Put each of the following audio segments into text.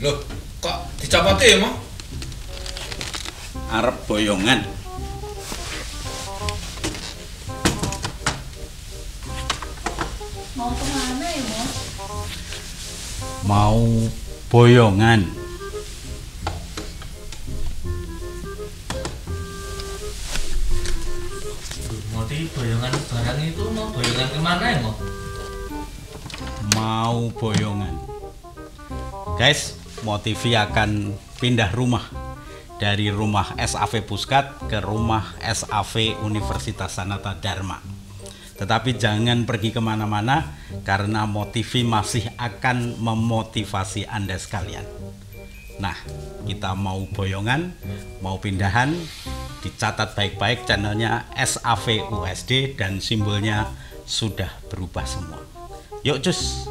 Loh, kok dicopot ya, Mo? Arep boyongan. Mau kemana ya, Mo? Mau boyongan. Moti boyongan barang itu mau boyongan kemana ya, Mo? Mau boyongan. Guys, Motivi akan pindah rumah dari rumah SAV Puskat ke rumah SAV Universitas Sanata Dharma. Tetapi jangan pergi kemana-mana karena Motivi masih akan memotivasi Anda sekalian. Nah, kita mau boyongan, mau pindahan, dicatat baik-baik channelnya SAV USD dan simbolnya sudah berubah semua. Yuk cus!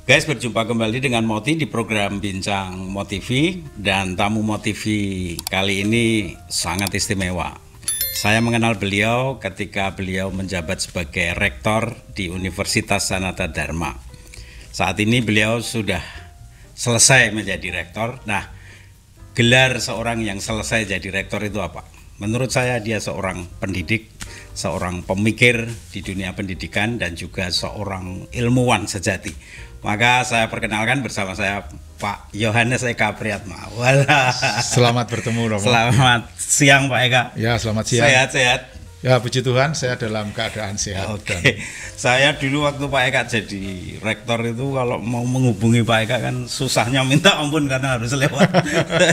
Guys, berjumpa kembali dengan Moti di program Bincang Motivi, dan tamu Motivi kali ini sangat istimewa. Saya mengenal beliau ketika beliau menjabat sebagai rektor di Universitas Sanata Dharma. Saat ini beliau sudah selesai menjadi rektor. Nah, gelar seorang yang selesai jadi rektor itu apa? Menurut saya dia seorang pendidik, seorang pemikir di dunia pendidikan, dan juga seorang ilmuwan sejati. Maka saya perkenalkan bersama saya Pak Yohanes Eka Priyatma. Walah. Selamat bertemu, Romo. Selamat siang Pak Eka. Ya, selamat siang. Sehat-sehat. Ya, puji Tuhan, saya dalam keadaan sehat. Oke. Saya dulu waktu Pak Eka jadi rektor itu kalau mau menghubungi Pak Eka kan susahnya minta ampun karena harus lewat.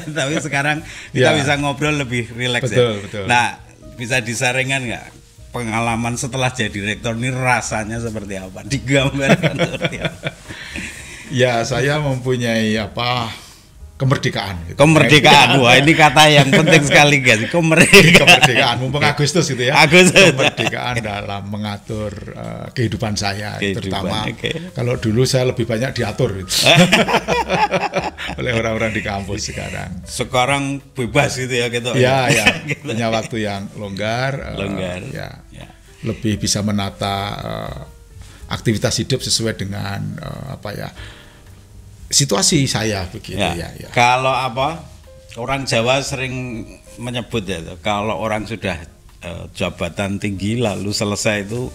Tapi sekarang kita bisa ngobrol lebih rileks ya. Betul. Nah, bisa disaringkan nggak pengalaman setelah jadi rektor ini rasanya seperti apa? Digambarkan seperti apa? Ya, saya mempunyai kemerdekaan. Gitu. Kemerdekaan, wah ini kata yang penting sekali guys. Kemerdekaan, mumpung Agustus gitu ya. Agustus. Kemerdekaan dalam mengatur kehidupan saya, terutama kalau dulu saya lebih banyak diatur gitu. Oleh orang-orang di kampus sekarang. Sekarang bebas gitu ya gitu. Ya, punya waktu yang longgar. Ya. Lebih bisa menata aktivitas hidup sesuai dengan situasi saya begitu ya. Kalau orang Jawa sering menyebut ya, kalau orang sudah jabatan tinggi lalu selesai itu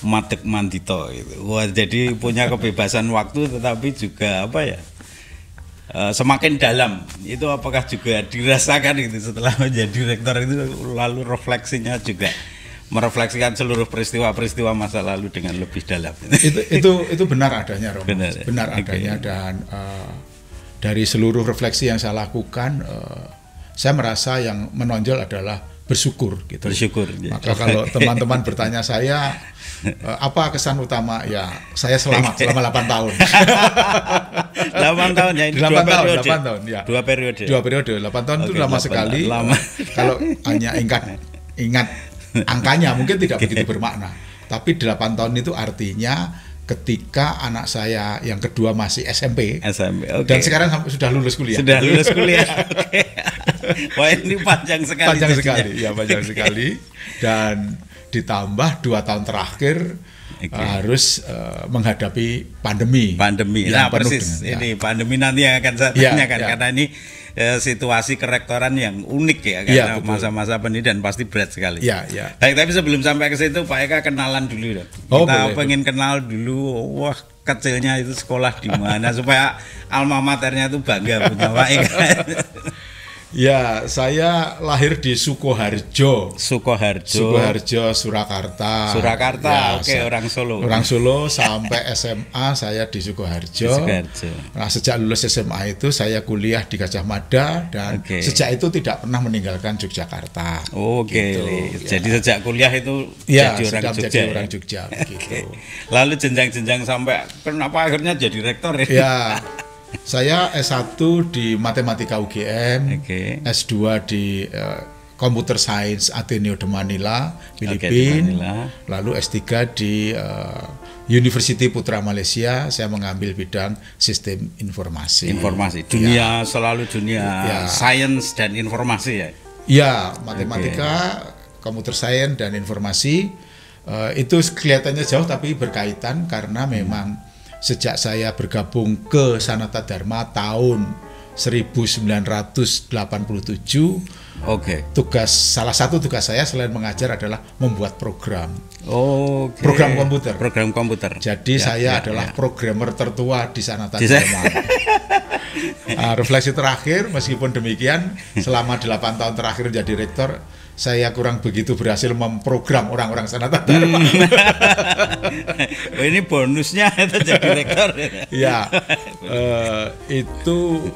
madeg mandito gitu. Wah, jadi punya kebebasan waktu tetapi juga semakin dalam. Itu apakah juga dirasakan gitu setelah menjadi rektor itu, lalu refleksinya juga merefleksikan seluruh peristiwa-peristiwa masa lalu dengan lebih dalam. Itu benar adanya, Romo. Benar adanya, Okay. Dan dari seluruh refleksi yang saya lakukan, saya merasa yang menonjol adalah bersyukur gitu. Bersyukur. Maka kalau teman-teman bertanya saya apa kesan utama, ya saya selamat selama 8 tahun. 8 tahun ya, ini 8 periode. 8 tahun ya. 2 periode. 2 periode. 8 tahun itu lama sekali. Lama. Kalau hanya ingat angkanya mungkin tidak begitu bermakna. Tapi 8 tahun itu artinya ketika anak saya yang kedua masih SMP. Okay. Dan sekarang sudah lulus kuliah. Sudah lulus kuliah. Oke. Wah, ini panjang sekali. Panjang sekali. Ya, panjang sekali. Dan ditambah 2 tahun terakhir harus menghadapi pandemi. Nah, persis ini pandemi nanti yang akan saya tanyakan karena ini situasi kerektoran yang unik ya, karena masa-masa pendidikan pasti berat sekali. Baik, tapi sebelum sampai ke situ Pak Eka kenalan dulu dong. Kita pengen kenal dulu. Wah, kecilnya itu sekolah di mana supaya alma maternya itu bangga punya Pak Eka. Ya, saya lahir di Sukoharjo. Sukoharjo, Surakarta. Surakarta, Ya, oke, orang Solo. Orang Solo sampai SMA saya di Sukoharjo. Nah, sejak lulus SMA itu saya kuliah di Gajah Mada dan sejak itu tidak pernah meninggalkan Yogyakarta. Gitu. Jadi sejak kuliah itu ya, jadi orang Jogja. Gitu. Lalu jenjang-jenjang sampai kenapa akhirnya jadi rektor ya? Ya. Saya S1 di Matematika UGM, S2 di Computer Science Ateneo de Manila, Filipina, lalu S3 di University Putra Malaysia. Saya mengambil bidang sistem informasi. Dunia selalu dunia sains dan informasi ya. Ya, matematika, computer science dan informasi itu kelihatannya jauh tapi berkaitan karena memang sejak saya bergabung ke Sanata Dharma tahun 1987, salah satu tugas saya selain mengajar adalah membuat program. Program komputer. Jadi saya adalah programmer tertua di Sanata Dharma. Refleksi terakhir, meskipun demikian, selama 8 tahun terakhir menjadi rektor, saya kurang begitu berhasil memprogram orang-orang Sanata Dharma. Ini bonusnya itu jadi rektor. Ya, itu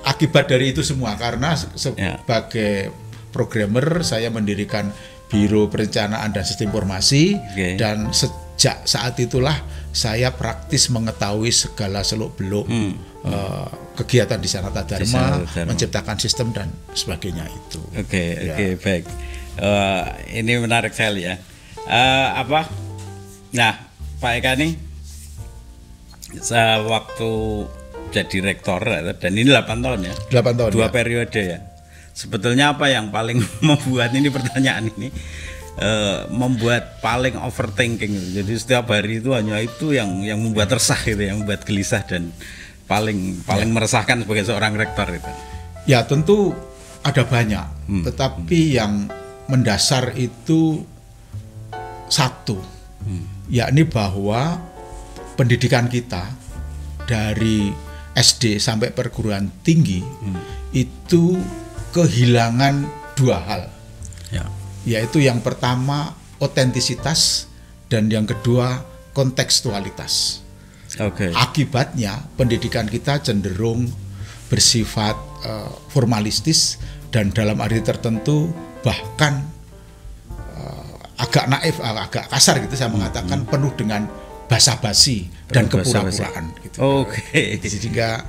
akibat dari itu semua karena sebagai programmer saya mendirikan Biro Perencanaan dan Sistem Informasi dan sejak saat itulah saya praktis mengetahui segala seluk-beluk kegiatan di Sanata Dharma, menciptakan sistem dan sebagainya itu. Baik. Ini menarik sekali ya. Nah, Pak Eka nih, waktu jadi rektor dan ini 8 tahun ya. 8 tahun. 2 periode ya. Sebetulnya apa yang paling membuat ini pertanyaan ini membuat paling overthinking. Jadi setiap hari itu hanya itu yang membuat resah gitu, yang membuat gelisah dan paling meresahkan sebagai seorang rektor itu. Ya, tentu ada banyak, tetapi yang mendasar itu satu, yakni bahwa pendidikan kita dari SD sampai perguruan tinggi itu kehilangan 2 hal, yaitu yang pertama otentisitas dan yang kedua kontekstualitas. Akibatnya pendidikan kita cenderung bersifat formalistis dan dalam arti tertentu bahkan agak naif, agak kasar gitu saya mengatakan penuh dengan basa-basi dan kepura-puraan gitu. Sehingga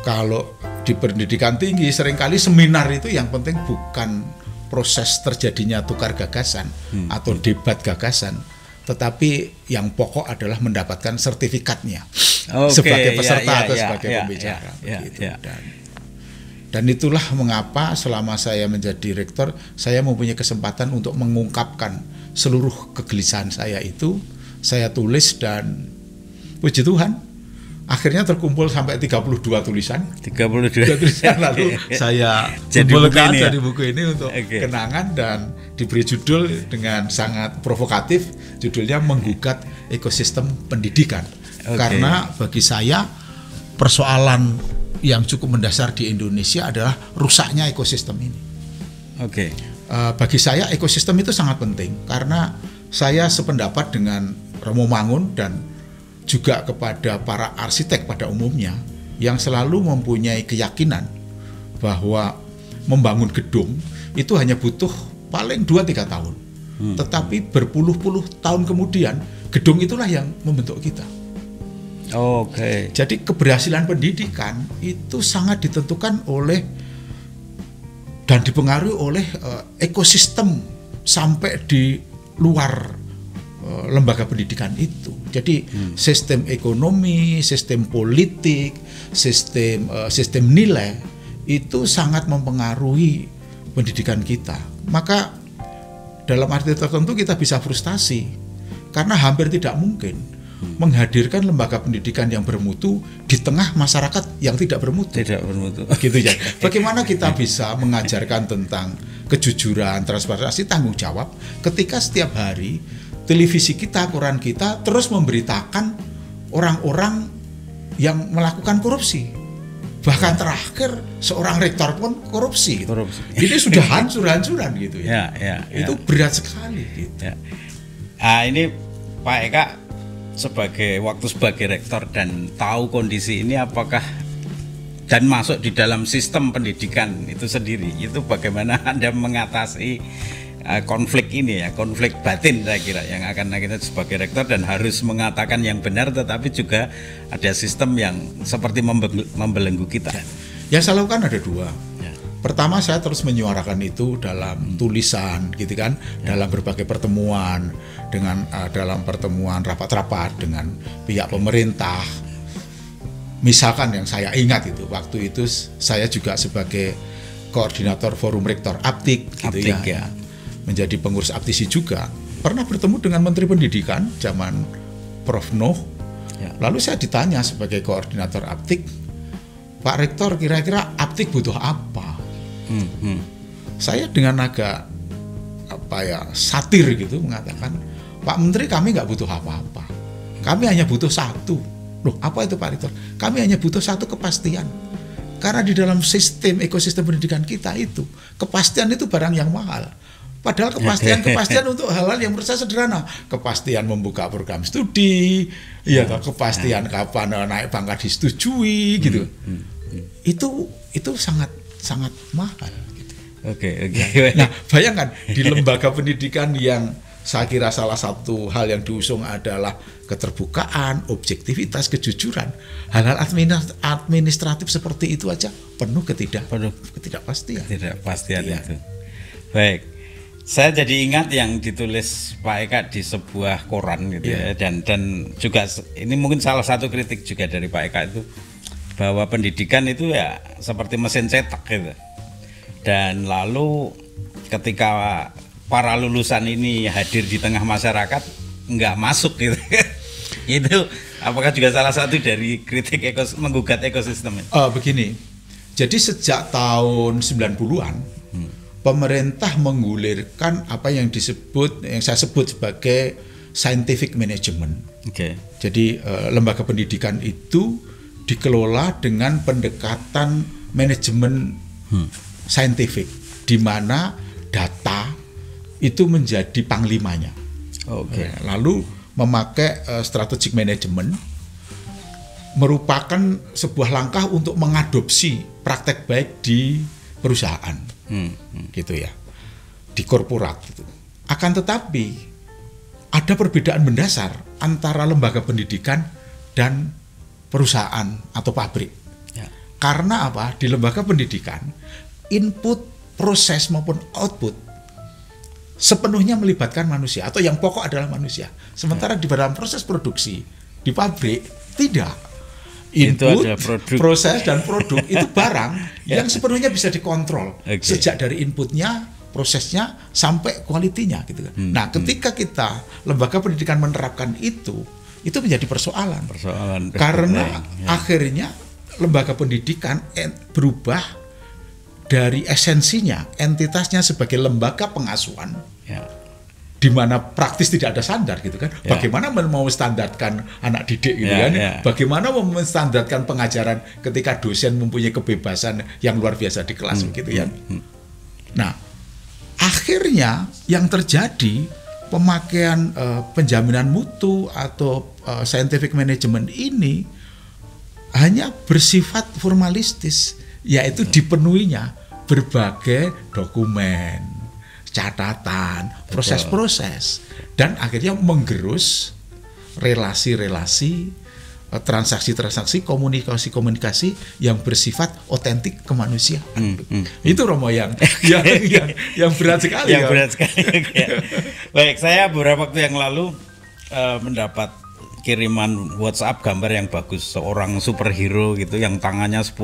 kalau di pendidikan tinggi seringkali seminar itu yang penting bukan proses terjadinya tukar gagasan atau debat gagasan, tetapi yang pokok adalah mendapatkan sertifikatnya sebagai peserta atau sebagai pembicara. Dan itulah mengapa selama saya menjadi rektor, saya mempunyai kesempatan untuk mengungkapkan seluruh kegelisahan saya itu, saya tulis dan puji Tuhan, akhirnya terkumpul sampai 32 tulisan. 32 tulisan lalu saya kumpulkan dari buku ini untuk kenangan dan diberi judul dengan sangat provokatif, judulnya Menggugat Ekosistem Pendidikan. Karena bagi saya persoalan yang cukup mendasar di Indonesia adalah rusaknya ekosistem ini. Bagi saya ekosistem itu sangat penting karena saya sependapat dengan Romo Mangun dan juga kepada para arsitek pada umumnya yang selalu mempunyai keyakinan bahwa membangun gedung itu hanya butuh paling 2-3 tahun. Tetapi berpuluh-puluh tahun kemudian gedung itulah yang membentuk kita. Jadi keberhasilan pendidikan itu sangat ditentukan oleh dan dipengaruhi oleh ekosistem sampai di luar lembaga pendidikan itu. Jadi sistem ekonomi, sistem politik, sistem nilai itu sangat mempengaruhi pendidikan kita. Maka dalam arti tertentu kita bisa frustasi karena hampir tidak mungkin menghadirkan lembaga pendidikan yang bermutu di tengah masyarakat yang tidak bermutu. Gitu ya. Bagaimana kita bisa mengajarkan tentang kejujuran, transparansi, tanggung jawab ketika setiap hari televisi kita, koran kita terus memberitakan orang-orang yang melakukan korupsi. Bahkan terakhir seorang rektor pun korupsi. Gitu. Korupsi. Ini sudah hancur-hancuran gitu ya. Ya. Itu berat sekali gitu. Ya. Ini Pak Eka sebagai rektor dan tahu kondisi ini, apakah dan masuk di dalam sistem pendidikan itu sendiri, itu bagaimana Anda mengatasi konflik ini ya, konflik batin saya kira yang akan kita sebagai rektor dan harus mengatakan yang benar, tetapi juga ada sistem yang seperti membelenggu kita. Yang saya lakukan ada dua. Ya. Pertama, saya terus menyuarakan itu dalam tulisan gitu kan, dalam berbagai pertemuan dengan dalam pertemuan rapat-rapat dengan pihak pemerintah. Misalkan yang saya ingat itu waktu itu saya juga sebagai koordinator forum rektor Aptik gitu ya. Menjadi pengurus Aptisi juga. Pernah bertemu dengan Menteri Pendidikan zaman Prof Noh. Ya. Lalu saya ditanya sebagai koordinator Aptik, Pak Rektor, kira-kira Aptik butuh apa? Saya dengan agak satir gitu mengatakan, Pak Menteri, kami nggak butuh apa-apa. Kami hanya butuh satu. Loh, apa itu Pak Rektor? Kami hanya butuh satu kepastian. Karena di dalam sistem ekosistem pendidikan kita itu, kepastian itu barang yang mahal. Padahal kepastian untuk hal-hal yang menurut saya sederhana, kepastian membuka program studi, kepastian kapan naik pangkat disetujui gitu. Itu sangat mahal. Gitu. Oke. Nah, bayangkan di lembaga pendidikan yang saya kira salah satu hal yang diusung adalah keterbukaan, objektivitas, kejujuran. Hal-hal administratif seperti itu aja penuh ketidakpastian. Ketidakpastian itu. Baik. Saya jadi ingat yang ditulis Pak Eka di sebuah koran gitu ya, dan juga ini mungkin salah satu kritik juga dari Pak Eka itu bahwa pendidikan itu ya seperti mesin cetak gitu. Dan lalu ketika para lulusan ini hadir di tengah masyarakat nggak masuk gitu. Itu apakah juga salah satu dari kritik menggugat ekosistem? Begini. Jadi sejak tahun 90-an pemerintah menggulirkan apa yang saya sebut sebagai scientific management. Jadi lembaga pendidikan itu dikelola dengan pendekatan manajemen saintifik, di mana data itu menjadi panglimanya. Lalu memakai strategic management merupakan sebuah langkah untuk mengadopsi praktek baik di perusahaan. Gitu ya, di korporat gitu. Akan tetapi ada perbedaan mendasar antara lembaga pendidikan dan perusahaan atau pabrik. Karena apa? Di lembaga pendidikan input, proses maupun output sepenuhnya melibatkan manusia atau yang pokok adalah manusia. Sementara di dalam proses produksi di pabrik tidak. Input, proses dan produk itu barang yang sepenuhnya bisa dikontrol sejak dari inputnya, prosesnya sampai kualitinya gitu kan. Nah, ketika kita lembaga pendidikan menerapkan itu menjadi persoalan karena akhirnya lembaga pendidikan berubah dari esensinya, entitasnya sebagai lembaga pengasuhan. Di mana praktis tidak ada standar gitu kan. Bagaimana mau standarkan anak didik gitu kan. Bagaimana mau menstandarkan pengajaran ketika dosen mempunyai kebebasan yang luar biasa di kelas gitu ya. Nah, akhirnya yang terjadi pemakaian penjaminan mutu atau scientific management ini hanya bersifat formalistis, yaitu dipenuhinya berbagai dokumen, catatan, proses-proses, dan akhirnya menggerus relasi-relasi, transaksi-transaksi, komunikasi-komunikasi yang bersifat otentik kemanusiaan. Itu Romo yang berat sekali. Yang berat sekali. Baik, saya beberapa waktu yang lalu mendapat kiriman WhatsApp gambar yang bagus, seorang superhero gitu yang tangannya 10.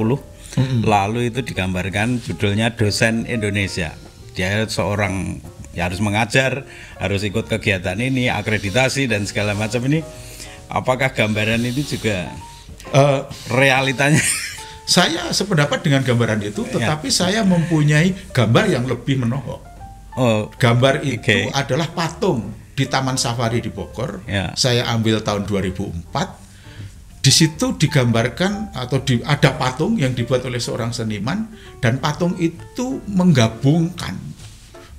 Lalu itu digambarkan judulnya dosen Indonesia. Dia seorang harus mengajar, harus ikut kegiatan ini, akreditasi dan segala macam ini. Apakah gambaran ini juga realitanya? Saya sependapat dengan gambaran itu, tetapi saya mempunyai gambar yang lebih menohok. Gambar itu adalah patung di Taman Safari di Bogor. Saya ambil tahun 2004. Di situ digambarkan atau ada patung yang dibuat oleh seorang seniman, dan patung itu menggabungkan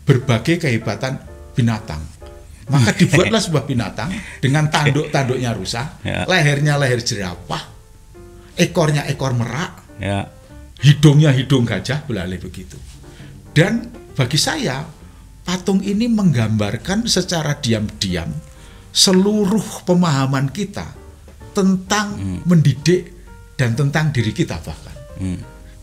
berbagai kehebatan binatang. Maka dibuatlah sebuah binatang dengan tanduk-tanduknya rusa, lehernya leher jerapah, ekornya ekor merak, hidungnya hidung gajah, belalai begitu. Dan bagi saya patung ini menggambarkan secara diam-diam seluruh pemahaman kita tentang mendidik dan tentang diri kita bahkan.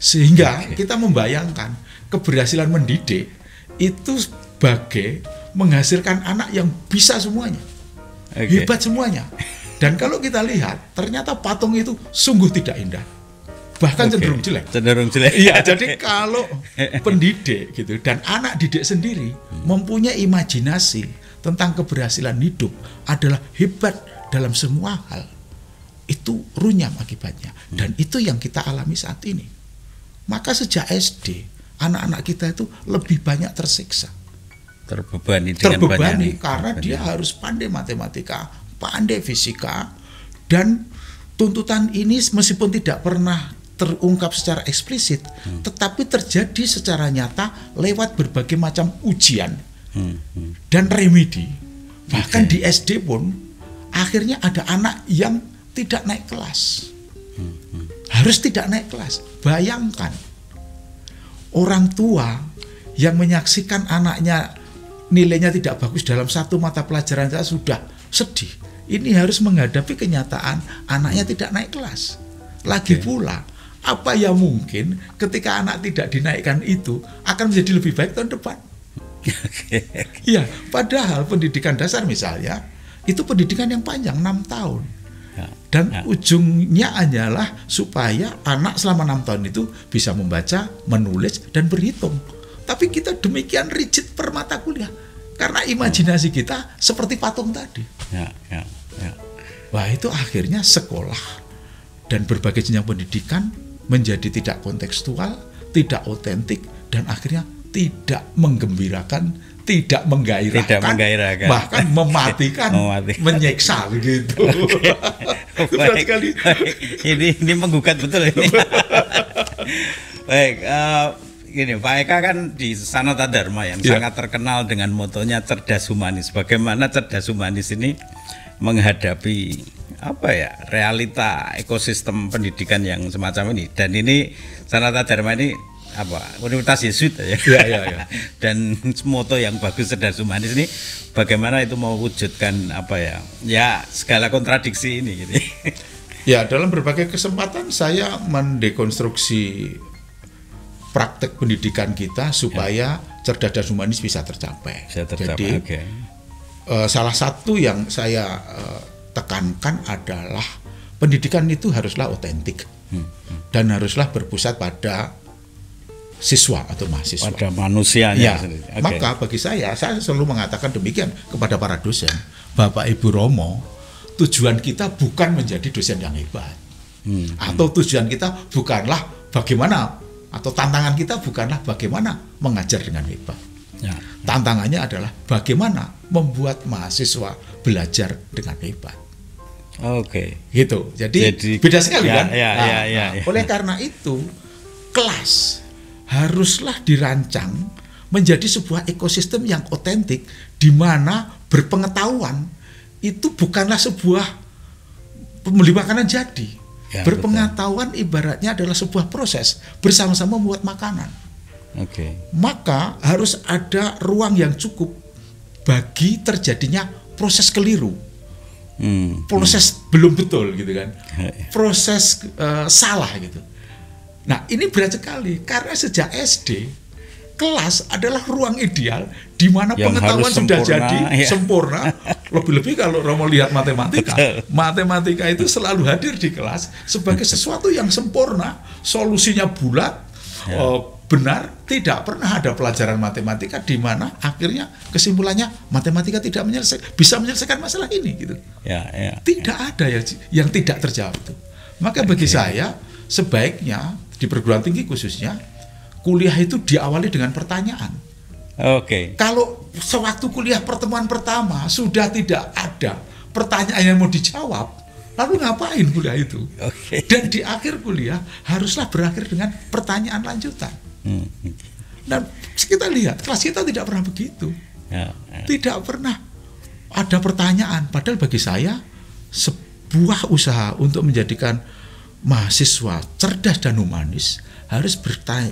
Sehingga kita membayangkan keberhasilan mendidik itu sebagai menghasilkan anak yang bisa semuanya, hebat semuanya. Dan kalau kita lihat, ternyata patung itu sungguh tidak indah, bahkan cenderung jelek. Iya, jadi kalau pendidik gitu dan anak didik sendiri mempunyai imajinasi tentang keberhasilan hidup adalah hebat dalam semua hal, itu runyam akibatnya. Dan itu yang kita alami saat ini. Maka sejak SD anak-anak kita itu lebih banyak tersiksa, terbebani karena dia harus pandai matematika, pandai fisika. Dan tuntutan ini meskipun tidak pernah terungkap secara eksplisit, tetapi terjadi secara nyata lewat berbagai macam ujian dan remedi. Bahkan di SD pun akhirnya ada anak yang tidak naik kelas, harus tidak naik kelas. Bayangkan orang tua yang menyaksikan anaknya nilainya tidak bagus dalam satu mata pelajaran saja sudah sedih. Ini harus menghadapi kenyataan anaknya tidak naik kelas. Lagi pula, apa yang mungkin ketika anak tidak dinaikkan itu akan menjadi lebih baik tahun depan? Ya, padahal pendidikan dasar misalnya itu pendidikan yang panjang 6 tahun. Dan ujungnya hanyalah supaya anak selama 6 tahun itu bisa membaca, menulis, dan berhitung. Tapi kita demikian rigid per mata kuliah karena imajinasi kita seperti patung tadi. Wah, itu akhirnya sekolah dan berbagai jenjang pendidikan menjadi tidak kontekstual, tidak otentik, dan akhirnya tidak menggembirakan, tidak menggairahkan, bahkan mematikan, menyiksa begitu. Baik. Ini menggugat betul ini. Baik, gini, Pak Eka kan di Sanata Dharma yang sangat terkenal dengan motonya cerdas humanis. Bagaimana cerdas humanis ini menghadapi realita ekosistem pendidikan yang semacam ini? Dan ini Sanata Dharma ini Universitas Yesuit ya. Dan moto yang bagus cerdas humanis ini bagaimana itu mewujudkan segala kontradiksi ini gitu. Ya, dalam berbagai kesempatan saya mendekonstruksi praktek pendidikan kita supaya cerdas dan humanis bisa tercapai. Jadi salah satu yang saya tekankan adalah pendidikan itu haruslah otentik dan haruslah berpusat pada siswa atau mahasiswa, pada manusianya. Maka bagi saya selalu mengatakan demikian kepada para dosen, Bapak Ibu Romo, tujuan kita bukan menjadi dosen yang hebat, atau tujuan kita bukanlah bagaimana, atau tantangan kita bukanlah bagaimana mengajar dengan hebat. Tantangannya adalah bagaimana membuat mahasiswa belajar dengan hebat. Gitu. Jadi beda sekali kan? Oleh karena itu, kelas haruslah dirancang menjadi sebuah ekosistem yang otentik, di mana berpengetahuan itu bukanlah sebuah pembeli makanan jadi. Berpengetahuan ibaratnya adalah sebuah proses bersama-sama membuat makanan. Maka harus ada ruang yang cukup bagi terjadinya proses keliru, proses belum betul gitu kan, proses salah gitu. Nah, ini berat sekali karena sejak SD kelas adalah ruang ideal di mana pengetahuan sudah jadi sempurna. Lebih-lebih kalau Romo lihat matematika itu selalu hadir di kelas sebagai sesuatu yang sempurna, solusinya bulat, benar. Tidak pernah ada pelajaran matematika di mana akhirnya kesimpulannya matematika tidak bisa menyelesaikan masalah ini gitu. Tidak ada yang tidak terjawab itu. Maka bagi saya sebaiknya di perguruan tinggi khususnya kuliah itu diawali dengan pertanyaan. Kalau sewaktu kuliah pertemuan pertama sudah tidak ada pertanyaan yang mau dijawab, Lalu ngapain kuliah itu? Oke. Dan di akhir kuliah haruslah berakhir dengan pertanyaan lanjutan. Dan kita lihat kelas kita tidak pernah begitu. Tidak pernah ada pertanyaan. Padahal bagi saya sebuah usaha untuk menjadikan mahasiswa cerdas dan humanis harus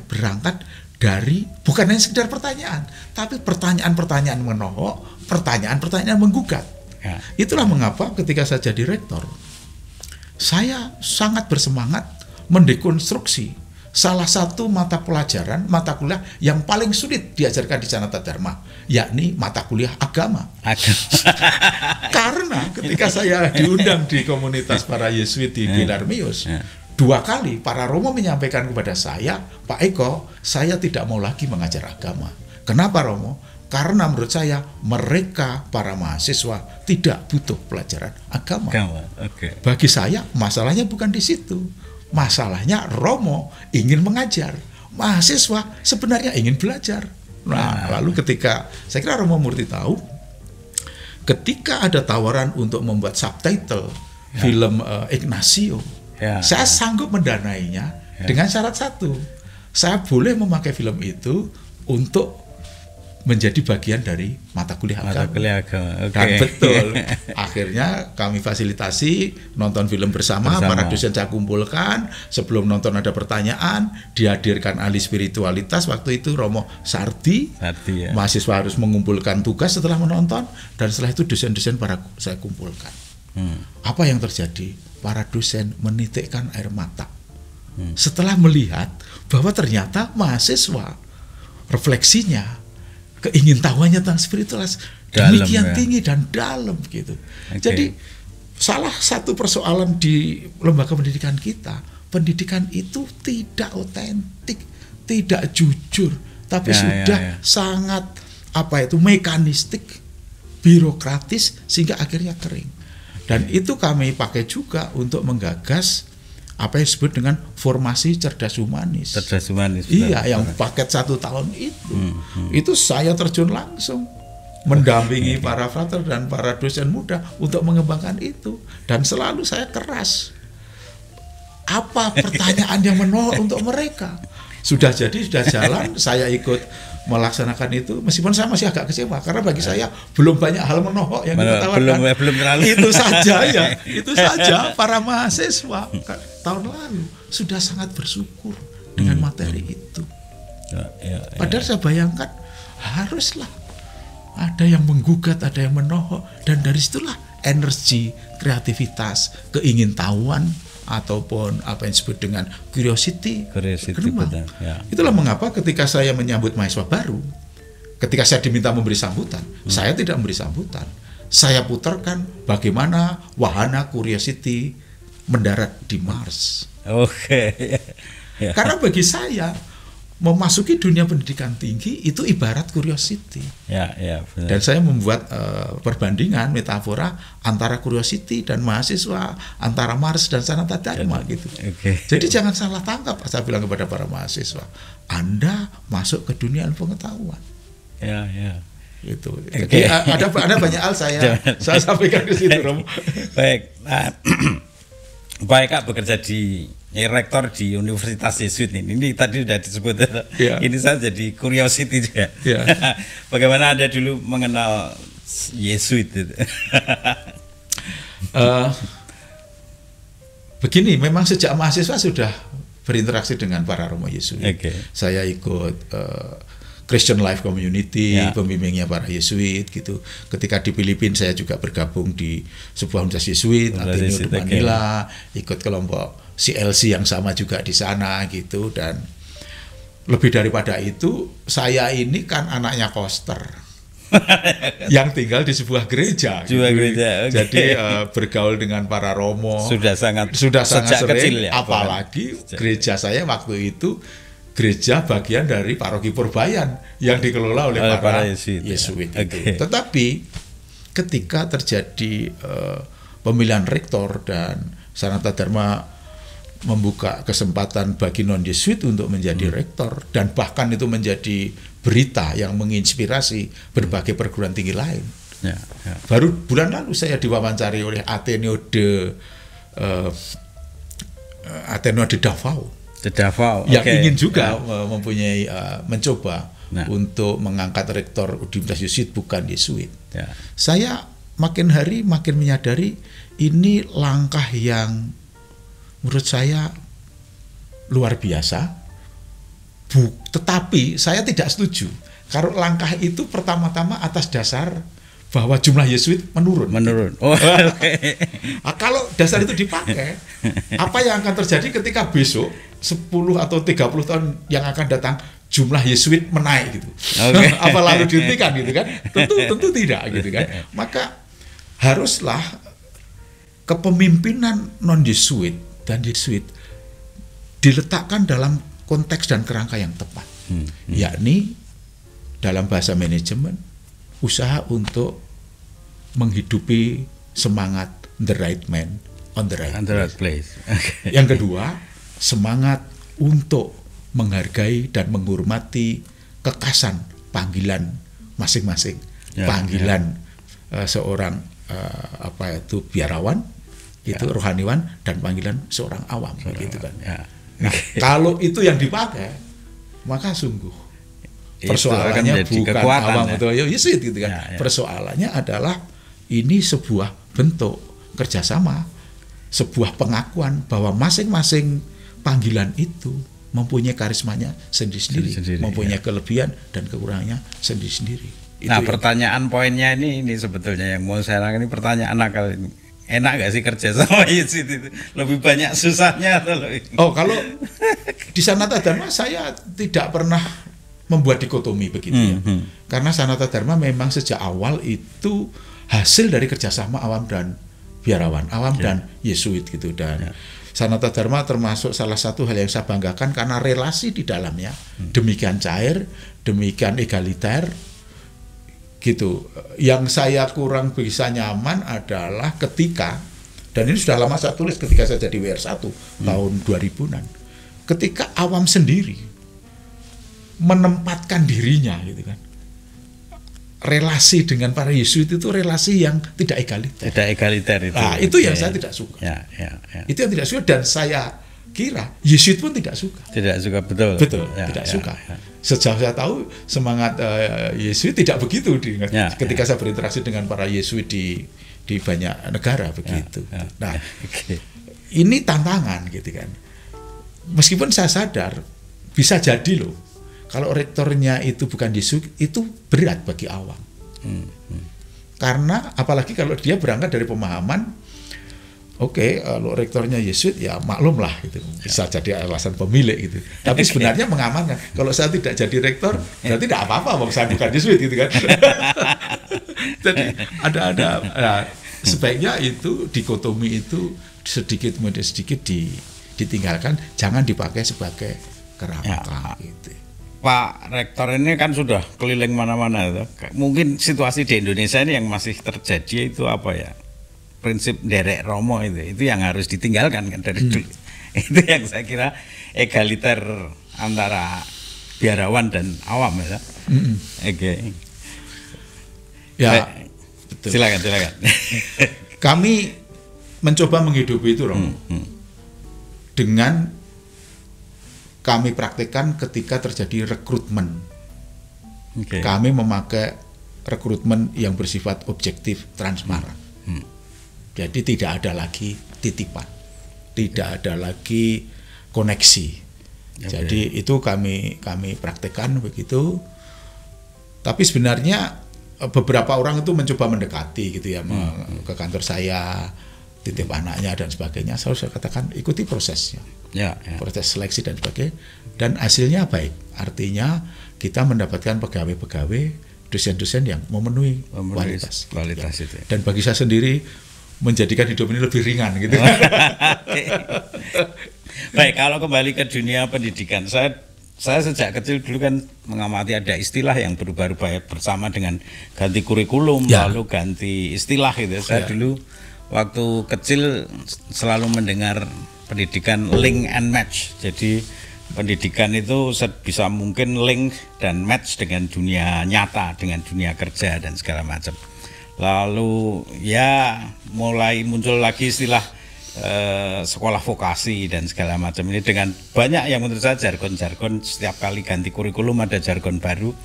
berangkat dari bukan hanya sekedar pertanyaan, tapi pertanyaan-pertanyaan menohok, pertanyaan-pertanyaan menggugat. Itulah mengapa ketika saya jadi rektor, saya sangat bersemangat mendekonstruksi salah satu mata kuliah yang paling sulit diajarkan di Sanata Dharma, yakni mata kuliah agama. Karena ketika saya diundang di komunitas para Yesuit di Belarmius, 2 kali para Romo menyampaikan kepada saya, Pak Eko, saya tidak mau lagi mengajar agama. Kenapa Romo? Karena menurut saya mereka para mahasiswa tidak butuh pelajaran agama. Bagi saya masalahnya bukan di situ. Masalahnya Romo ingin mengajar, mahasiswa sebenarnya ingin belajar. Nah, lalu ketika saya kira Romo Murti tahu, ketika ada tawaran untuk membuat subtitle film Ignacio, saya sanggup mendanainya dengan syarat satu, saya boleh memakai film itu untuk menjadi bagian dari mata kuliah agama. Dan betul, akhirnya kami fasilitasi nonton film bersama. Para dosen saya kumpulkan, sebelum nonton ada pertanyaan, dihadirkan ahli spiritualitas, waktu itu Romo Sardi, mahasiswa harus mengumpulkan tugas setelah menonton, dan setelah itu dosen-dosen saya kumpulkan. Apa yang terjadi? Para dosen menitikkan air mata setelah melihat bahwa ternyata mahasiswa refleksinya, keingintahuannya tentang spiritualitas demikian tinggi dan dalam gitu. Jadi salah satu persoalan di lembaga pendidikan kita, pendidikan itu tidak otentik, tidak jujur, tapi sudah sangat mekanistik, birokratis, sehingga akhirnya kering. Dan itu kami pakai juga untuk menggagas apa yang disebut dengan formasi cerdas humanis. Iya, yang paket 1 tahun itu. Itu saya terjun langsung mendampingi para frater dan para dosen muda untuk mengembangkan itu. Dan selalu saya keras. Apa pertanyaan yang menohok untuk mereka? Sudah jadi, sudah jalan, saya ikut melaksanakan itu, meskipun saya masih agak kecewa karena bagi saya belum banyak hal menohok yang kita tawarkan. Belum terlalu. Itu saja para mahasiswa tahun lalu sudah sangat bersyukur dengan materi itu. Padahal saya bayangkan haruslah ada yang menggugat, ada yang menohok, dan dari situlah energi, kreativitas, keingintahuan ataupun apa yang disebut dengan curiosity betul, Itulah mengapa ketika saya menyambut mahasiswa baru, ketika saya diminta memberi sambutan, saya tidak memberi sambutan. Saya putarkan bagaimana wahana curiosity mendarat di Mars. Karena bagi saya memasuki dunia pendidikan tinggi itu ibarat curiosity. Dan saya membuat perbandingan metafora antara curiosity dan mahasiswa, antara Mars dan Sanata Dharma gitu. Jadi jangan salah tangkap, saya bilang kepada para mahasiswa, Anda masuk ke dunia pengetahuan. Gitu. Jadi ada banyak hal saya sampaikan ke situ, Romo. Baik. Pak Eka bekerja di rektor di Universitas Yesuit ini tadi sudah disebut. Ini saya jadi curiosity juga. Bagaimana Anda dulu mengenal Yesuit itu? Begini, memang sejak mahasiswa sudah berinteraksi dengan para Romo Yesuit. Saya ikut Christian Life Community, pembimbingnya para Yesuit gitu. Ketika di Filipina saya juga bergabung di sebuah universitas Yesuit, Ateneo de Manila, ikut kelompok CLC yang sama juga di sana gitu. Dan lebih daripada itu, saya ini kan anaknya koster yang tinggal di sebuah gereja. Jadi bergaul dengan para Romo sudah sangat sering, kecil, apalagi gereja saya waktu itu gereja bagian dari paroki Purbayan yang dikelola oleh para Yesuit. Tetapi ketika terjadi pemilihan rektor dan Sanata Dharma membuka kesempatan bagi non-Yesuit untuk menjadi rektor, dan bahkan itu menjadi berita yang menginspirasi berbagai perguruan tinggi lain. Baru bulan lalu saya diwawancari oleh Ateneo de Ateneo de Davao The Davao. yang Oke. ingin juga mempunyai mencoba Nah. untuk mengangkat rektor Universitas Yesuit bukan Yesuit. Ya. Saya makin hari makin menyadari ini langkah yang menurut saya luar biasa. Tetapi saya tidak setuju kalau langkah itu pertama-tama atas dasar bahwa jumlah Yesuit menurun. Oh, oke. Nah, kalau dasar itu dipakai, apa yang akan terjadi ketika besok 10 atau 30 tahun yang akan datang jumlah Yesuit menaik gitu. Oke. Apa lalu dihentikan gitu kan? Tentu tidak gitu kan. Maka haruslah kepemimpinan non Yesuit dan Yesuit diletakkan dalam konteks dan kerangka yang tepat. Yakni dalam bahasa manajemen usaha untuk menghidupi semangat the right man on the right place. Okay. Yang kedua, semangat untuk menghargai dan menghormati kekasan panggilan masing-masing. Panggilan seorang biarawan, itu rohaniwan, dan panggilan seorang awam gitu kan. Nah, kalau itu yang dipakai, maka sungguh persoalannya bukan awam atau Yesuit gitu kan. Persoalannya adalah ini sebuah bentuk kerjasama, sebuah pengakuan bahwa masing-masing panggilan itu mempunyai karismanya sendiri-sendiri, mempunyai kelebihan dan kekurangannya sendiri-sendiri. Nah, pertanyaan poinnya ini sebetulnya yang mau saya lakukan ini pertanyaan akal ini. Enak gak sih kerja sama Yesuit itu? Lebih banyak susahnya atau lebih? Oh, kalau di Sanata Dharma saya tidak pernah membuat dikotomi begitu ya. Karena Sanata Dharma memang sejak awal itu hasil dari kerjasama awam dan biarawan, awam dan Yesuit gitu. Dan Sanata Dharma termasuk salah satu hal yang saya banggakan karena relasi di dalamnya demikian cair, demikian egaliter gitu. Yang saya kurang bisa nyaman adalah ketika, dan ini sudah lama saya tulis ketika saya jadi WR1 tahun 2000-an, ketika awam sendiri menempatkan dirinya gitu kan, relasi dengan para Yesuit itu relasi yang tidak egaliter. Tidak egaliter itu. Nah, itu yang saya tidak suka. Itu yang tidak suka, dan saya kira Yesuit pun tidak suka. Tidak suka, betul. Tidak suka. Sejauh saya tahu semangat Yesuit tidak begitu ketika saya berinteraksi dengan para Yesuit di banyak negara begitu. Nah, ini tantangan gitu kan. Meskipun saya sadar bisa jadi loh, kalau rektornya itu bukan Yesuit itu berat bagi awam. Karena apalagi kalau dia berangkat dari pemahaman kalau rektornya Yesuit ya maklum lah gitu. Bisa jadi alasan pemilik gitu. Tapi sebenarnya mengamankan. Kalau saya tidak jadi rektor, berarti tidak apa-apa, saya bukan Yesuit gitu kan. Jadi ada sebaiknya itu dikotomi itu sedikit kemudian sedikit ditinggalkan, jangan dipakai sebagai kerangka gitu. Pak Rektor ini kan sudah keliling mana-mana itu. Mungkin situasi di Indonesia ini yang masih terjadi itu apa ya? Prinsip derek romo itu yang harus ditinggalkan kan dari dulu. Itu yang saya kira egaliter antara biarawan dan awam ya. Oke. Ya, betul. Silakan. Kami mencoba menghidupi itu Romo. Dengan kami praktekkan ketika terjadi rekrutmen. Kami memakai rekrutmen yang bersifat objektif, transparan. Jadi tidak ada lagi titipan, tidak ada lagi koneksi. Jadi itu kami praktekkan begitu. Tapi sebenarnya beberapa orang itu mencoba mendekati gitu ya, ke kantor saya, titip anaknya dan sebagainya. Saya katakan ikuti prosesnya. Proses seleksi dan sebagainya, dan hasilnya baik, artinya kita mendapatkan pegawai-pegawai, dosen-dosen yang memenuhi kualitas itu. Dan bagi saya sendiri menjadikan hidup ini lebih ringan gitu. Baik, kalau kembali ke dunia pendidikan, saya sejak kecil dulu kan mengamati ada istilah yang berubah-ubah bersama dengan ganti kurikulum, lalu ganti istilah gitu. Saya dulu waktu kecil selalu mendengar pendidikan link and match. Jadi pendidikan itu sebisa mungkin link dan match dengan dunia nyata, dengan dunia kerja dan segala macam. Lalu ya mulai muncul lagi istilah sekolah vokasi dan segala macam ini dengan banyak yang menurut saya jargon-jargon, setiap kali ganti kurikulum ada jargon baru.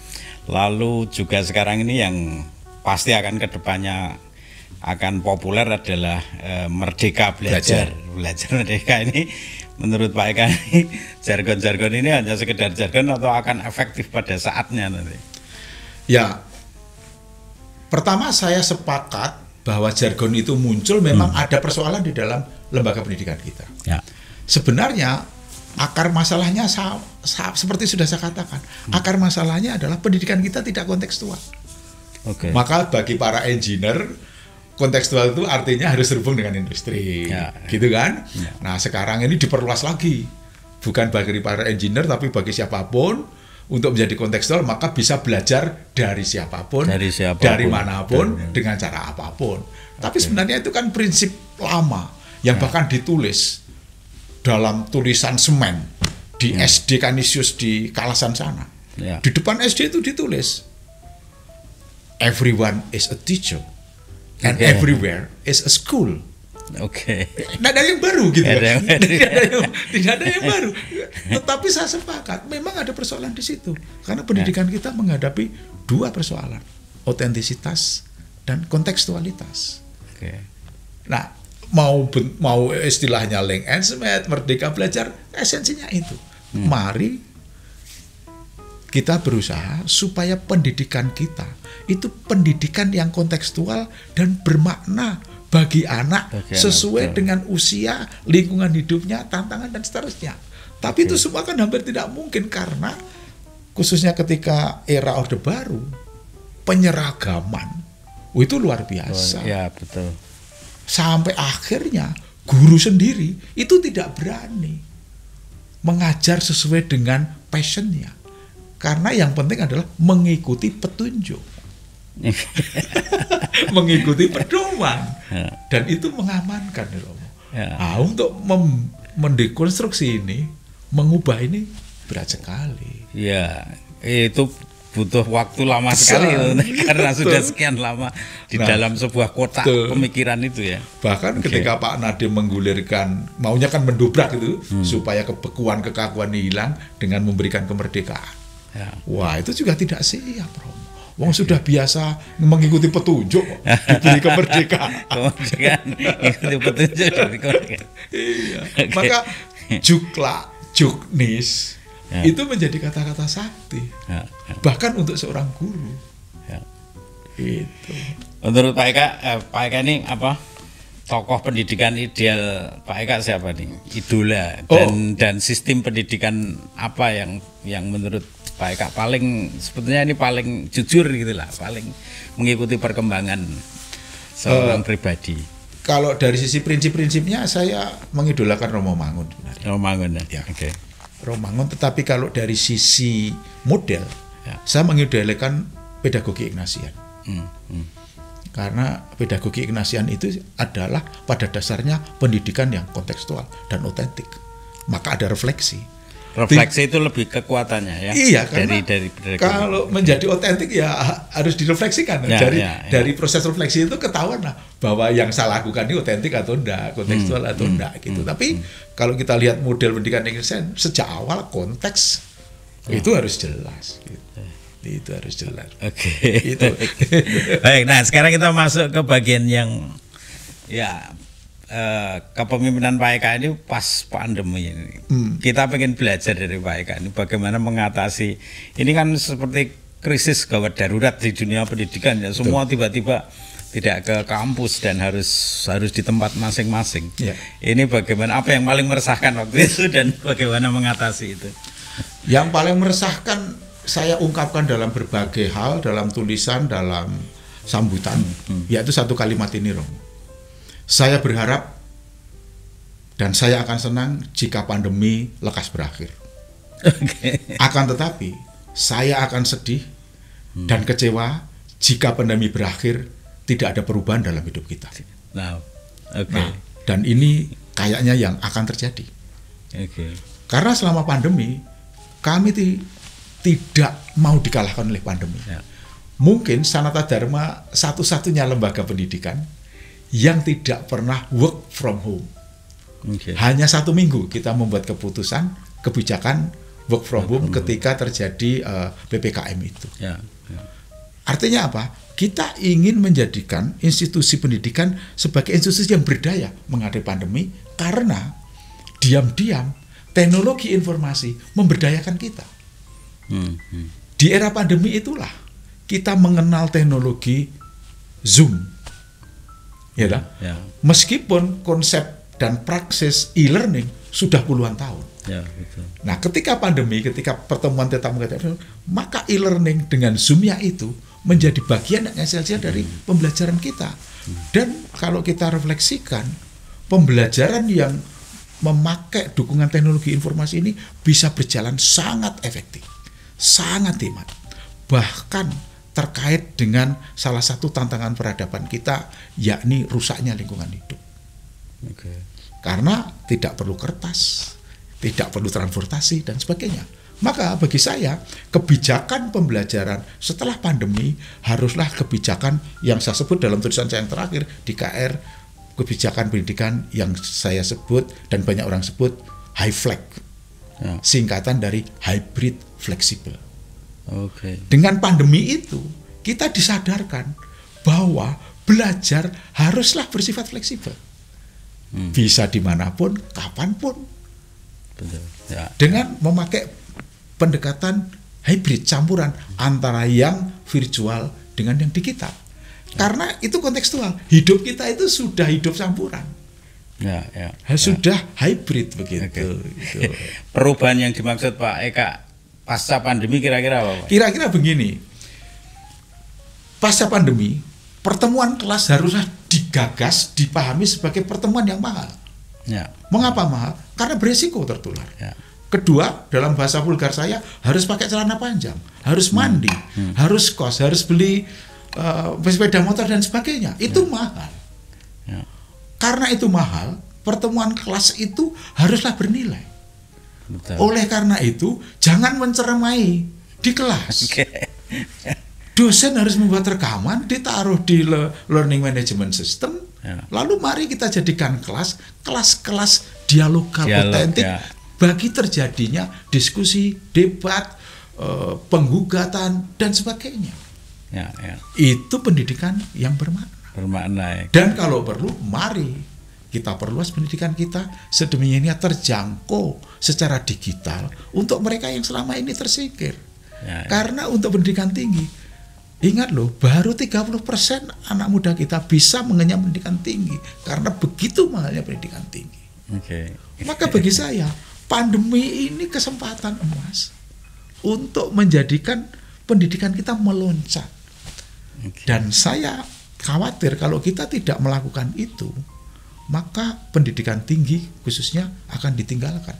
Lalu juga sekarang ini yang pasti akan kedepannya akan populer adalah Merdeka Belajar Merdeka ini. Menurut Pak Eka ini jargon-jargon ini hanya sekedar jargon atau akan efektif pada saatnya nanti? Ya, pertama saya sepakat bahwa jargon itu muncul memang ada persoalan di dalam lembaga pendidikan kita. Ya. Sebenarnya akar masalahnya seperti sudah saya katakan, akar masalahnya adalah pendidikan kita tidak kontekstual. Oke. Maka bagi para engineer, kontekstual itu artinya harus terhubung dengan industri, gitu kan? Ya. Nah sekarang ini diperluas lagi, bukan bagi para engineer tapi bagi siapapun untuk menjadi kontekstual, maka bisa belajar dari siapapun, dari manapun, dengan cara apapun. Tapi sebenarnya itu kan prinsip lama yang bahkan ditulis dalam tulisan semen di SD Canisius di Kalasan sana. Di depan SD itu ditulis, everyone is a teacher and everywhere is a school. Oke. Tidak ada yang baru gitu. Tidak ada yang baru. Tetapi saya sepakat, memang ada persoalan di situ. Karena pendidikan kita menghadapi dua persoalan, otentisitas dan kontekstualitas. Oke. Nah, mau istilahnya Leng and Smith, Merdeka Belajar, esensinya itu. Mari kita berusaha supaya pendidikan kita itu pendidikan yang kontekstual dan bermakna bagi anak sesuai dengan usia, lingkungan hidupnya, tantangan dan seterusnya. Tapi itu semua kan hampir tidak mungkin karena khususnya ketika era Orde Baru, penyeragaman itu luar biasa. Ya, betul. Sampai akhirnya guru sendiri itu tidak berani mengajar sesuai dengan passionnya, karena yang penting adalah mengikuti petunjuk, mengikuti pedoman, dan itu mengamankan. Nah, untuk mendekonstruksi ini, mengubah ini berat sekali. Ya, itu butuh waktu lama sekali karena sudah sekian lama di dalam sebuah kotak pemikiran itu ya. Bahkan ketika Pak Nadiem menggulirkan, maunya kan mendobrak itu supaya kekakuan hilang dengan memberikan kemerdekaan. Wah, itu juga tidak siap, Romo. Wong sudah biasa mengikuti petunjuk diberi kemerdekaan. Mengikuti petunjuk diberi kemerdekaan. Iya. Maka juknis itu menjadi kata-kata sakti, bahkan untuk seorang guru. Itu. Menurut Pak Eka ini apa? Tokoh pendidikan ideal Pak Eka siapa nih? Idola dan sistem pendidikan apa yang menurut Pak Eka paling sebetulnya ini paling jujur gitulah, paling mengikuti perkembangan seorang pribadi. Kalau dari sisi prinsip-prinsipnya saya mengidolakan Romo Mangun sebenarnya. Romo Mangun ya. Oke. Romangun, tetapi kalau dari sisi model, saya mengidolakan pedagogi Ignatian. Karena pedagogi Ignatian itu adalah pada dasarnya pendidikan yang kontekstual dan otentik. Maka ada refleksi. Refleksi itu lebih kekuatannya ya. Iya, karena dari kalau menjadi otentik ya harus direfleksikan. Dari proses refleksi itu ketahuan lah bahwa yang saya lakukan ini otentik atau enggak, kontekstual atau enggak gitu. Tapi kalau kita lihat model pendidikan Indonesia sejak awal konteks itu harus jelas gitu. Itu harus jelas. Oke. Itu. Baik, nah sekarang kita masuk ke bagian yang kepemimpinan Pak Eka ini pas pandemi ini. Kita pengen belajar dari Pak Eka ini bagaimana mengatasi ini kan seperti krisis gawat darurat di dunia pendidikan ya. Semua tiba-tiba tidak ke kampus dan harus di tempat masing-masing. Ini bagaimana, apa yang paling meresahkan waktu itu dan bagaimana mengatasi itu? Yang paling meresahkan saya ungkapkan dalam berbagai hal, dalam tulisan, dalam sambutan, yaitu satu kalimat ini, Romo. Saya berharap dan saya akan senang jika pandemi lekas berakhir. Akan tetapi saya akan sedih dan kecewa jika pandemi berakhir tidak ada perubahan dalam hidup kita. Dan ini kayaknya yang akan terjadi. Karena selama pandemi kami tidak mau dikalahkan oleh pandemi. Mungkin Sanata Dharma satu-satunya lembaga pendidikan yang tidak pernah work from home. Oke. Hanya 1 minggu kita membuat kebijakan work from home ketika terjadi PPKM itu. Ya. Artinya apa? Kita ingin menjadikan institusi pendidikan sebagai institusi yang berdaya menghadapi pandemi, karena diam-diam teknologi informasi memberdayakan kita. Di era pandemi itulah kita mengenal teknologi Zoom. Ya, Ya. meskipun konsep dan praksis e-learning sudah puluhan tahun. Ya, betul. Nah, ketika pandemi, ketika pertemuan tetap muka, maka e-learning dengan Zoom-nya itu menjadi bagian yang esensial dari pembelajaran kita. Dan kalau kita refleksikan, pembelajaran yang memakai dukungan teknologi informasi ini bisa berjalan sangat efektif, sangat hemat. Bahkan terkait dengan salah satu tantangan peradaban kita, yakni rusaknya lingkungan hidup. Karena tidak perlu kertas, tidak perlu transportasi dan sebagainya. Maka bagi saya, kebijakan pembelajaran setelah pandemi haruslah kebijakan yang saya sebut dalam tulisan saya yang terakhir di KR, kebijakan pendidikan yang saya sebut dan banyak orang sebut HIFLEX, singkatan dari hybrid fleksibel. Dengan pandemi itu kita disadarkan bahwa belajar haruslah bersifat fleksibel, bisa dimanapun, kapanpun. Betul. Ya. Dengan memakai pendekatan hybrid, campuran antara yang virtual dengan yang digital. Karena itu kontekstual. Hidup kita itu sudah hidup campuran. Sudah hybrid begitu. Gitu. Perubahan yang dimaksud Pak Eka pasca pandemi kira-kira apa, Pak? Kira-kira begini. Pasca pandemi, pertemuan kelas haruslah digagas, dipahami sebagai pertemuan yang mahal. Ya. Mengapa mahal? Karena berisiko tertular. Ya. Kedua, dalam bahasa vulgar saya, harus pakai celana panjang, harus mandi, harus kos, harus beli sepeda motor dan sebagainya. Itu mahal. Ya. Karena itu mahal, pertemuan kelas itu haruslah bernilai. Betul. Oleh karena itu, jangan mencermai di kelas. Dosen harus membuat rekaman, ditaruh di learning management system. Ya. Lalu mari kita jadikan kelas-kelas dialog otentik, ya. Bagi terjadinya diskusi, debat, penggugatan dan sebagainya. Ya. Itu pendidikan yang bermakna. Ya. Dan kalau perlu, mari kita perluas pendidikan kita sedemikian terjangkau secara digital untuk mereka yang selama ini tersingkir. Ya. Karena untuk pendidikan tinggi, ingat loh, baru 30% anak muda kita bisa mengenyam pendidikan tinggi karena begitu mahalnya pendidikan tinggi. Maka bagi saya, pandemi ini kesempatan emas untuk menjadikan pendidikan kita meloncat. Dan saya khawatir kalau kita tidak melakukan itu, maka pendidikan tinggi khususnya akan ditinggalkan.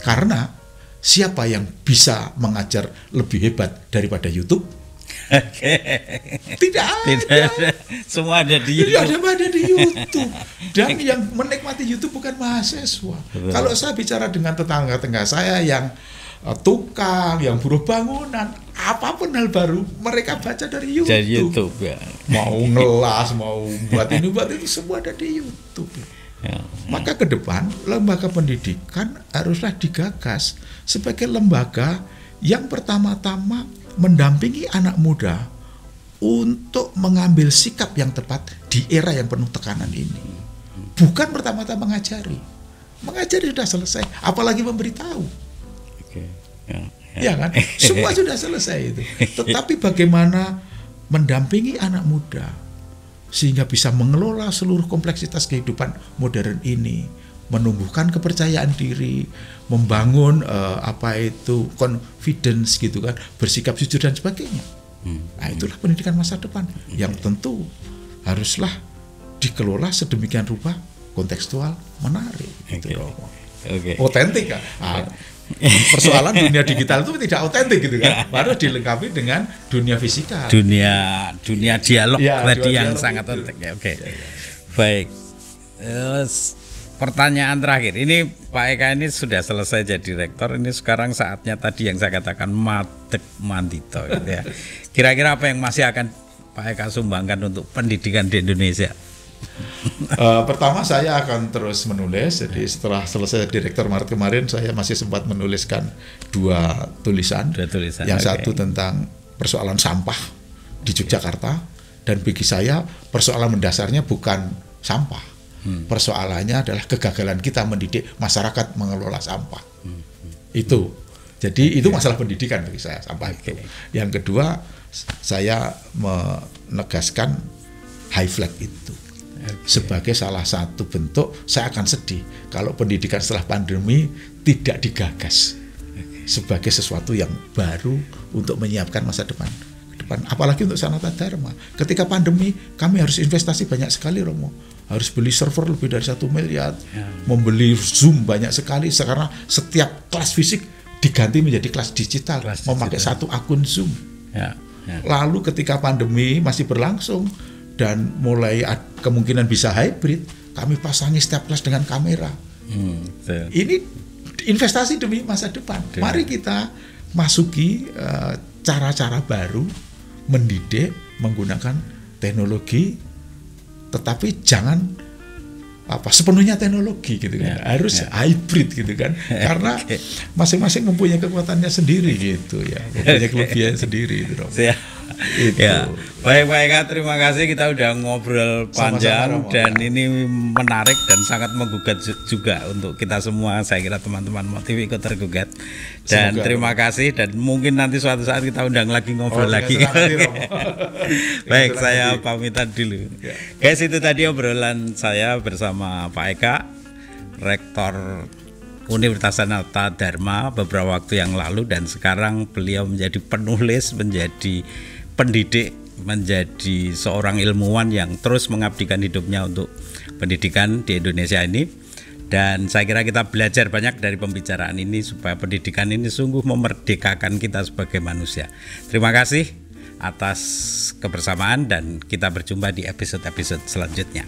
Karena siapa yang bisa mengajar lebih hebat daripada YouTube? Tidak ada. Semua ada di YouTube. Ada di YouTube. Dan yang menikmati YouTube bukan mahasiswa. Kalau saya bicara dengan tetangga-tetangga saya yang tukang, yang buruh bangunan, apapun hal baru mereka baca dari YouTube. Dari YouTube ya. Mau ngelas, mau buat ini, buat itu, semua ada di YouTube. Maka ke depan lembaga pendidikan haruslah digagas sebagai lembaga yang pertama-tama mendampingi anak muda untuk mengambil sikap yang tepat di era yang penuh tekanan ini. Bukan pertama-tama mengajari. Mengajari sudah selesai, apalagi memberitahu. Ya kan? Semua sudah selesai itu. Tetapi bagaimana mendampingi anak muda sehingga bisa mengelola seluruh kompleksitas kehidupan modern ini, menumbuhkan kepercayaan diri, membangun confidence gitu kan, bersikap jujur dan sebagainya. Nah, itulah pendidikan masa depan yang tentu haruslah dikelola sedemikian rupa, kontekstual, menarik gitu loh. Otentik kan. Persoalan dunia digital itu tidak otentik gitu kan, harus dilengkapi dengan dunia fisika, dunia dialog ya, tadi yang sangat otentik. Baik, pertanyaan terakhir ini, Pak Eka ini sudah selesai jadi rektor, ini sekarang saatnya tadi yang saya katakan madeg mandito gitu ya. Kira-kira apa yang masih akan Pak Eka sumbangkan untuk pendidikan di Indonesia? Pertama saya akan terus menulis. Jadi setelah selesai Direktur Maret kemarin, saya masih sempat menuliskan dua tulisan. Yang satu tentang persoalan sampah di Yogyakarta, dan bagi saya persoalan mendasarnya bukan sampah. Persoalannya adalah kegagalan kita mendidik masyarakat mengelola sampah. Itu. Jadi itu masalah pendidikan bagi saya, sampah itu. Yang kedua, saya menegaskan high flag itu. Sebagai salah satu bentuk, saya akan sedih kalau pendidikan setelah pandemi tidak digagas sebagai sesuatu yang baru untuk menyiapkan masa depan. Apalagi untuk Sanata Dharma. Ketika pandemi, kami harus investasi banyak sekali, Romo. Harus beli server lebih dari 1 miliar, membeli Zoom banyak sekali, karena setiap kelas fisik diganti menjadi kelas digital, memakai satu akun Zoom. Lalu ketika pandemi masih berlangsung dan mulai kemungkinan bisa hybrid, kami pasangi setiap kelas dengan kamera. Ini investasi demi masa depan. Mari kita masuki cara-cara baru mendidik menggunakan teknologi, tetapi jangan sepenuhnya teknologi gitu kan. Harus hybrid gitu kan. Karena masing-masing mempunyai kekuatannya sendiri gitu ya. Mempunyai kelebihan sendiri itu. Itu. Ya. Baik Pak Eka, terima kasih, kita udah ngobrol panjang. Sama-sama, dan ini menarik dan sangat menggugat juga untuk kita semua. Saya kira teman-teman Motivi ikut tergugat. Dan semoga, terima kasih, dan mungkin nanti suatu saat kita undang lagi ngobrol lagi. Baik, saya pamitan dulu. Guys, itu tadi obrolan saya bersama Pak Eka, Rektor Universitas Sanata Dharma beberapa waktu yang lalu, dan sekarang beliau menjadi penulis, menjadi pendidik, menjadi seorang ilmuwan yang terus mengabdikan hidupnya untuk pendidikan di Indonesia ini. Dan saya kira kita belajar banyak dari pembicaraan ini supaya pendidikan ini sungguh memerdekakan kita sebagai manusia. Terima kasih atas kebersamaan, dan kita berjumpa di episode-episode selanjutnya.